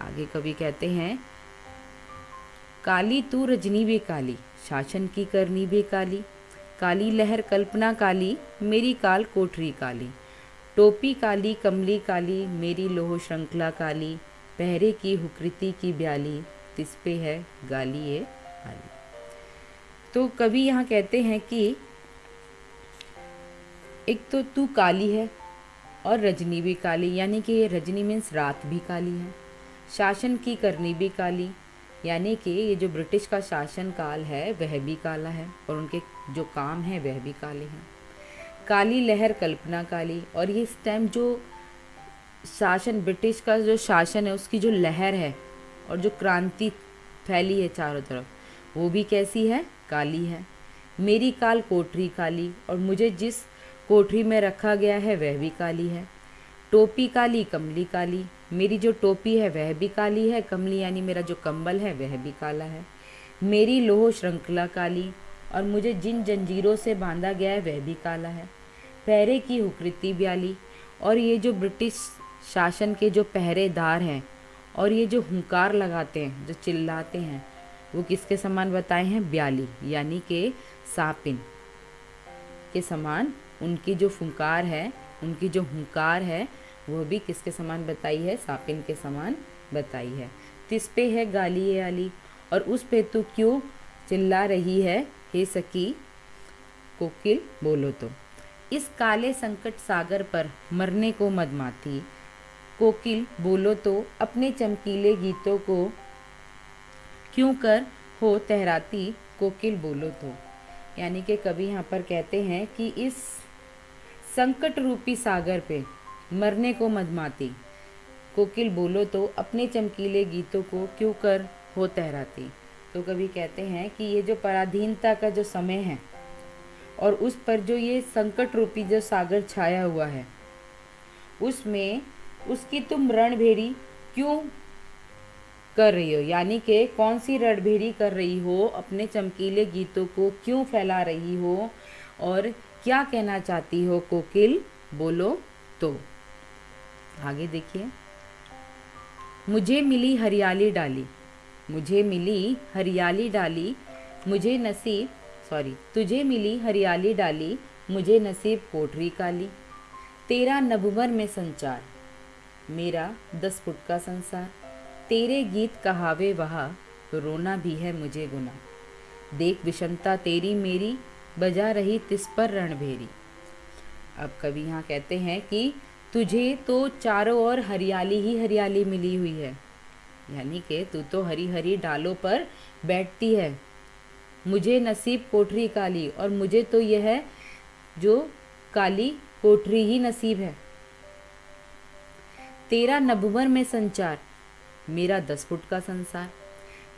आगे कवि कहते हैं, काली तू रजनी भी काली, शासन की करनी भी काली, काली लहर कल्पना काली, मेरी काल कोठरी काली, टोपी काली कमली काली, मेरी लोह श्रृंखला काली, पहरे की हुकृति की ब्याली, तिस पे है गाली ये आली। तो कवि यहाँ कहते हैं कि एक तो तू काली है और रजनी भी काली, यानी कि ये रजनी मीन्स रात भी काली है। शासन की करनी भी काली, यानी कि ये जो ब्रिटिश का शासन काल है वह भी काला है और उनके जो काम हैं वह भी काले हैं। काली लहर कल्पना काली, और ये इस टाइम जो शासन, ब्रिटिश का जो शासन है उसकी जो लहर है और जो क्रांति फैली है चारों तरफ वो भी कैसी है, काली है। मेरी काल कोठरी काली, और मुझे जिस कोठरी में रखा गया है वह भी काली है। टोपी काली कमली काली, मेरी जो टोपी है वह भी काली है, कमली यानी मेरा जो कंबल है वह भी काला है। मेरी लोह श्रृंखला काली, और मुझे जिन जंजीरों से बांधा गया है वह भी काला है। पहरे की हुकृति ब्याली, और ये जो ब्रिटिश शासन के जो पहरेदार हैं और ये जो हुंकार लगाते हैं, जो चिल्लाते हैं, वो किसके समान बताए हैं, ब्याली, यानी कि सापिन के समान। उनकी जो फुंकार है, उनकी जो हुंकार है वो भी किसके समान बताई है, सापिन के समान बताई है। तिस पे है गाली ये आली, और उस पे तू क्यों चिल्ला रही है हे सखी कोकिल बोलो तो। इस काले संकट सागर पर मरने को मदमाती, कोकिल बोलो तो अपने चमकीले गीतों को क्यों कर हो तहराती, कोकिल बोलो तो। यानी कि कवि यहाँ पर कहते हैं कि इस संकट रूपी सागर पे मरने को मदमाती, कोकिल बोलो तो अपने चमकीले गीतों को क्यों कर हो तहराती। तो कवि कहते हैं कि ये जो पराधीनता का जो समय है और उस पर जो ये संकट रूपी जो सागर छाया हुआ है, उसमें उसकी तुम रणभेरी क्यों कर रही हो, यानी कि कौन सी रणभेरी कर रही हो, अपने चमकीले गीतों को क्यों फैला रही हो, और क्या कहना चाहती हो कोकिल बोलो तो। आगे देखिए, मुझे मिली हरियाली डाली, मुझे मिली हरियाली डाली, मुझे नसीब तुझे मिली हरियाली डाली, मुझे नसीब कोठरी काली, तेरा नभमर में संचार, मेरा 10 फुट का संसार, तेरे गीत कहावे वहा, रोना भी है मुझे गुना, देख विषमता तेरी मेरी, बजा रही तिस पर रणभेरी। अब कवि यहाँ कहते हैं कि तुझे तो चारों ओर हरियाली ही हरियाली मिली हुई है, यानी कि तू तो हरी हरी डालों पर बैठती है, मुझे नसीब कोठरी काली, और मुझे तो यह जो काली कोठरी ही नसीब है। तेरा नभमर में संचार, मेरा 10 फुट का संसार,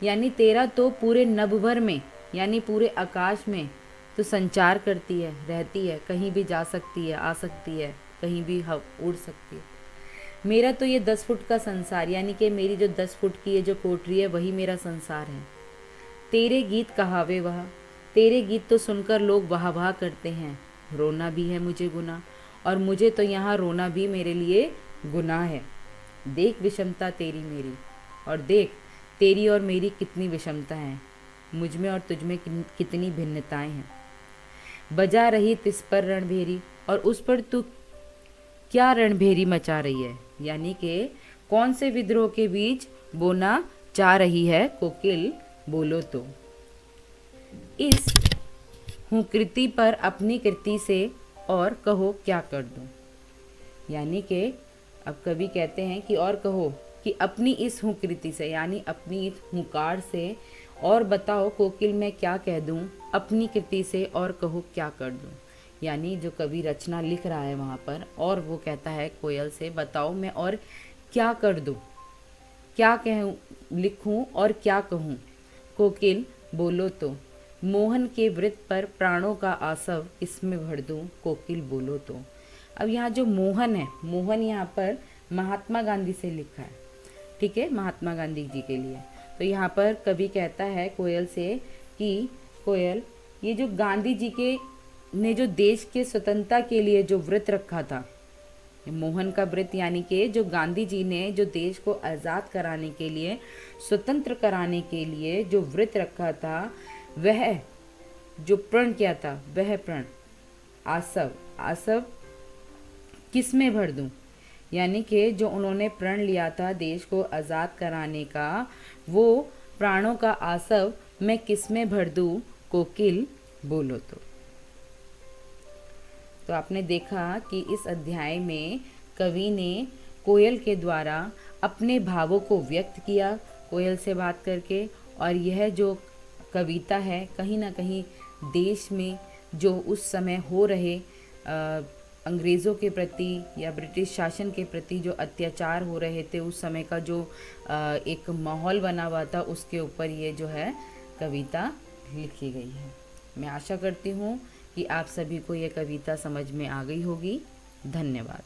यानी तेरा तो पूरे नभभर में यानी पूरे आकाश में तो संचार करती है, रहती है, कहीं भी जा सकती है, आ सकती है, कहीं भी उड़ सकती है। मेरा तो ये 10 फुट का संसार, यानी कि मेरी जो 10 फुट की ये जो कोठरी है वही मेरा संसार है। तेरे गीत कहावे वह, तेरे गीत तो सुनकर लोग वाह वाह करते हैं, रोना भी है मुझे गुनाह, और मुझे तो यहाँ रोना भी मेरे लिए गुनाह है। देख विषमता तेरी मेरी, और देख तेरी और मेरी कितनी विषमता है, मुझ में और तुझ में कितनी भिन्नताएं हैं। बजा रही तिस पर रणभेरी, और उस पर तू क्या रणभेरी मचा रही है, यानी कि कौन से विद्रोह के बीच बोना चाह रही है कोकिल बोलो तो। इस हूँ कृति पर अपनी कृति से और कहो क्या कर दूं, यानी कि अब कवि कहते हैं कि और कहो कि अपनी इस हूँ कृति से, यानी अपनी इस हुंकार से, और बताओ कोकिल मैं क्या कह दूं, अपनी कृति से और कहो क्या कर दूं। यानी जो कवि रचना लिख रहा है वहाँ पर, और वो कहता है कोयल से बताओ मैं और क्या कर दूं, क्या कहूँ, लिखूं और क्या कहूँ, कोकिल बोलो तो। मोहन के वृत्त पर प्राणों का आसव इसमें भर दूं, कोकिल बोलो तो। अब यहाँ जो मोहन है, मोहन यहाँ पर महात्मा गांधी से लिखा है, ठीक है, महात्मा गांधी जी के लिए। तो यहाँ पर कवि कहता है कोयल से कि कोयल, ये जो गांधी जी के ने जो देश के स्वतंत्रता के लिए जो व्रत रखा था, मोहन का व्रत यानी कि जो गांधी जी ने जो देश को आज़ाद कराने के लिए, स्वतंत्र कराने के लिए जो व्रत रखा था, वह जो प्रण किया था, वह प्रण आसव आसव किस में भर दूं, यानी कि जो उन्होंने प्रण लिया था देश को आज़ाद कराने का, वो प्राणों का आसव मैं किस में भर दूं, कोकिल बोलो तो आपने देखा कि इस अध्याय में कवि ने कोयल के द्वारा अपने भावों को व्यक्त किया, कोयल से बात करके। और यह जो कविता है कहीं ना कहीं देश में जो उस समय हो रहे अंग्रेज़ों के प्रति या ब्रिटिश शासन के प्रति जो अत्याचार हो रहे थे, उस समय का जो एक माहौल बना हुआ था, उसके ऊपर ये जो है कविता लिखी गई है। मैं आशा करती हूँ कि आप सभी को ये कविता समझ में आ गई होगी। धन्यवाद।